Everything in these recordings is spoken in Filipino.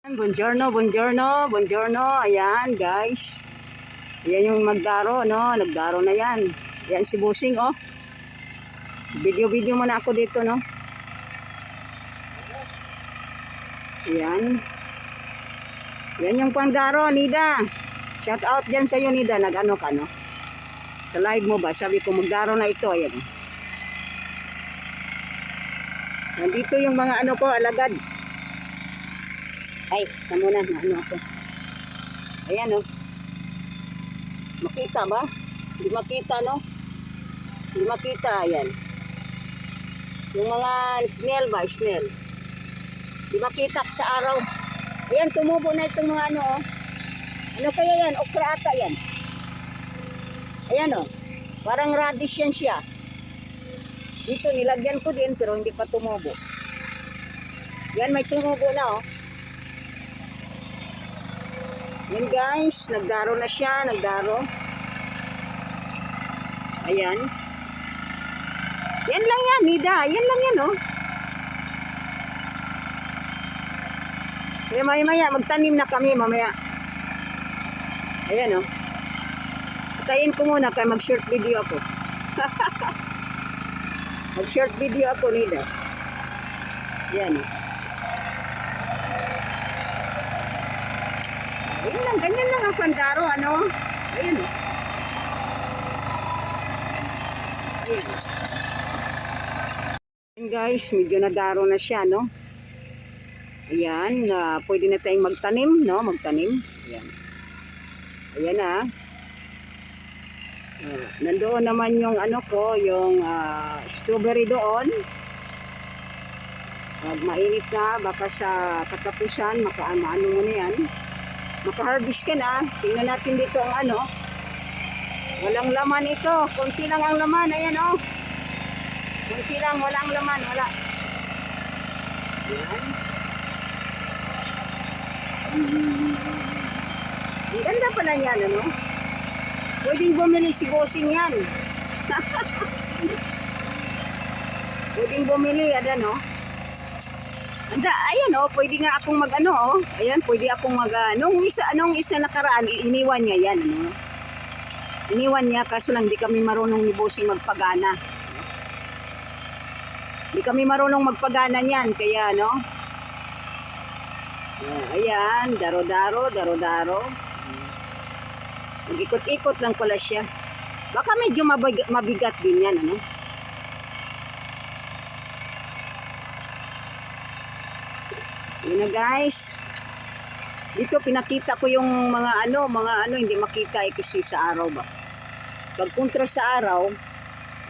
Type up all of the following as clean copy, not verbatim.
Buongiorno, buongiorno, buongiorno. Ayan, guys. Ayan yung magdaro, no? Nagdaro na yan. Ayan si Busing, oh. Video-video muna ako dito, no? Ayan. Ayan yung pandaro, Nida. Shout out dyan sa'yo, Nida. Nag-ano ka, no? Sa live mo ba? Sabi ko, magdaro na ito. Ayan. Nandito yung mga ano ko, alagad. Ay, muna na ano ako. Ayan, oh. Makita ba? Hindi makita, no? Hindi makita, ayan. Yung mga snail ba? Snail. Hindi makita sa araw. Ayan, tumubo na itong mga ano, oh. Ano kaya yan? Okra ata yan. Ayan, oh. Parang radish yan siya. Dito, nilagyan ko din, pero hindi pa tumubo. Yan, may tumubo na, oh. Yan guys, nagdaro na siya, nagdaro. Ayan. Yan lang yan, Nida. Yan lang yan, oh. Maya, magtanim na kami mamaya. Ayan, oh. Patayin ko muna kaya mag-short video ako. Mag-short video ako, Nida. Ayan, oh. Ayan lang, ganyan lang ang pandaro, ano? Ayan, oh. Ayan. Ayan guys, medyo nadaro na siya, no? Ayan, pwede na tayong magtanim, no? Magtanim. Ayan. Ayan na. Nandoon naman yung ano ko, yung strawberry doon. Pag mainit na, baka sa katapusan, makaano mo na yan. Maka-harvest ka na. Tingnan natin dito ang ano. Walang laman ito. Kunti lang ang laman. Ayan, oh. Kunti lang. Walang laman. Wala. Ayan. Ang ganda pala yan, ano? Pwedeng bumili si Bossing yan. Pwedeng bumili. Ayan, oh. Ayan, oh, pwede nga akong mag-ano, oh. Ayan, pwede akong nung isa nakaraan, iniwan niya yan, ano. Iniwan niya, kaso lang, di kami marunong ni Bossing magpagana. Di kami marunong magpagana niyan, kaya, no. Ayan, daro-daro. Mag-ikot-ikot lang pala siya. Baka medyo mabigat din yan, ano. Yun na guys. Dito pinakita ko yung mga ano hindi makita kasi sa araw ba. Pag kontra sa araw,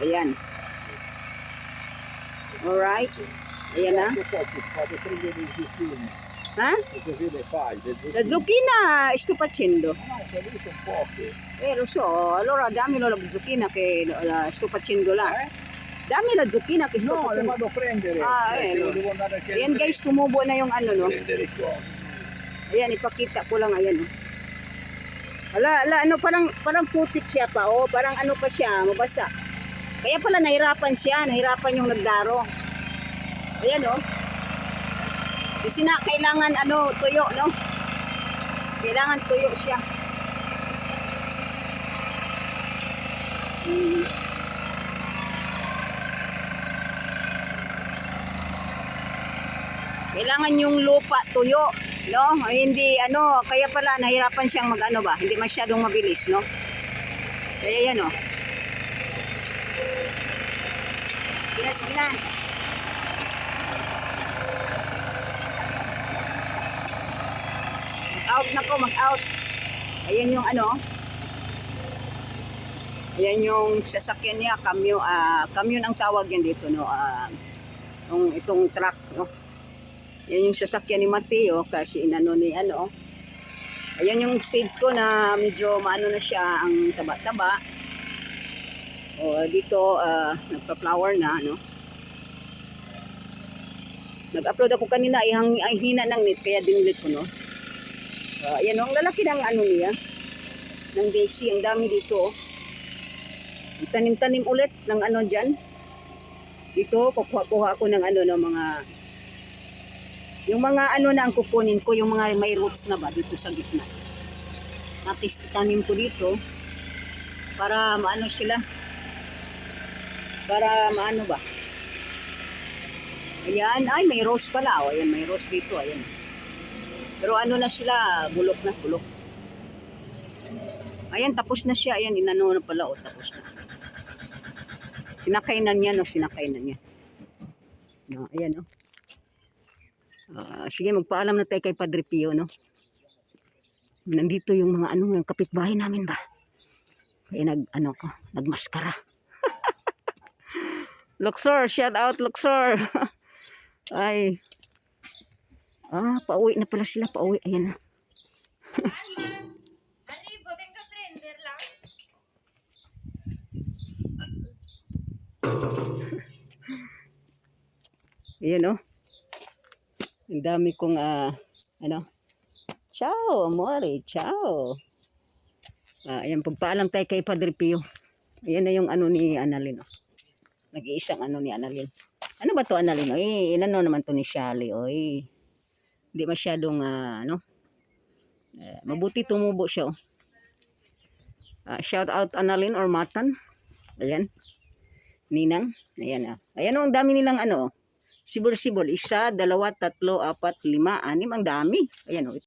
ayan. Alright. Ayan na. Ha? La zucchina sto facendo. Lo so, allora dammelo la zucchina che sto facendo là. Dami la zucchina che sto No, le facendo. vado a prendere. Devo andare anche Ayan guys, tumubo na yung ano, no? prendere qua. Ayan, ipakita ko lang, ayan. Ano, parang putik siya pa, oh. Parang ano pa siya, mabasa. Kaya pala nahirapan yung nagdaro. Ayan, oh. Kasi kailangan, ano, tuyo, no? Kailangan tuyo siya. Kailangan yung lupa tuyo, no? Ay, hindi ano, kaya pala nahirapan siyang mag-ano ba? Hindi masyadong mabilis, no? Kaya yan, oh. Sige na. Mag-out na po, mag-out. Ayan yung ano. Ayan yung sasakyan niya, kamyon ang tawag yan dito, no? Itong truck, no? Yan yung sasakyan ni Mateo kasi inano ni ano. Ayan yung seeds ko na medyo maano na siya, ang taba-taba. O dito nagpa-flower na, no. Nag-upload ako kanina ay hina ng net kaya dinilit ko, no. Ayan, ang lalaki ng ano niya. Ng daisy, ang dami dito. Tanim-tanim ulit ng ano diyan. Dito kukuha ako ng ano no mga Yung mga ano na ang kukunin ko, yung mga may roots na ba dito sa gitna. Tapos itanim ko dito para maano sila. Para maano ba? Ayan, ay may rose pala. O, ayan, may rose dito, ayan. Pero ano na sila, bulok na, bulok. Ayan, tapos na siya. Ayan, inano na pala, o, tapos na. Sinakay na niya, no, sinakay na niya. No, ayan, no. Sige, magpaalam na tayo kay Padre Pio, no? Nandito yung mga ano, yung kapitbahay namin ba? Kaya nagmaskara. Luxor, shout out Luxor. Ay. Pauwi na pala sila, pauwi. Ayan na. Ayan, oh. Ang dami kong, ciao, amore, ciao. Ayan, pagpaalam tayo kay Padre Pio. Ayan na yung ano ni Annalyn, oh. Nag-iisang ano ni Annalyn. Ano ba to, Annalyn? Oy, inano naman to ni Shally, oy. Hindi masyadong, mabuti tumubo siya, oh. Shout out Annalyn or Matan. Ayan. Ninang. Ayan, oh. Ayan, oh, ang dami nilang ano, oh. Sibol-sibol. 1, 2, 3, 4, 5, 6. Ang dami. Ayan, oh.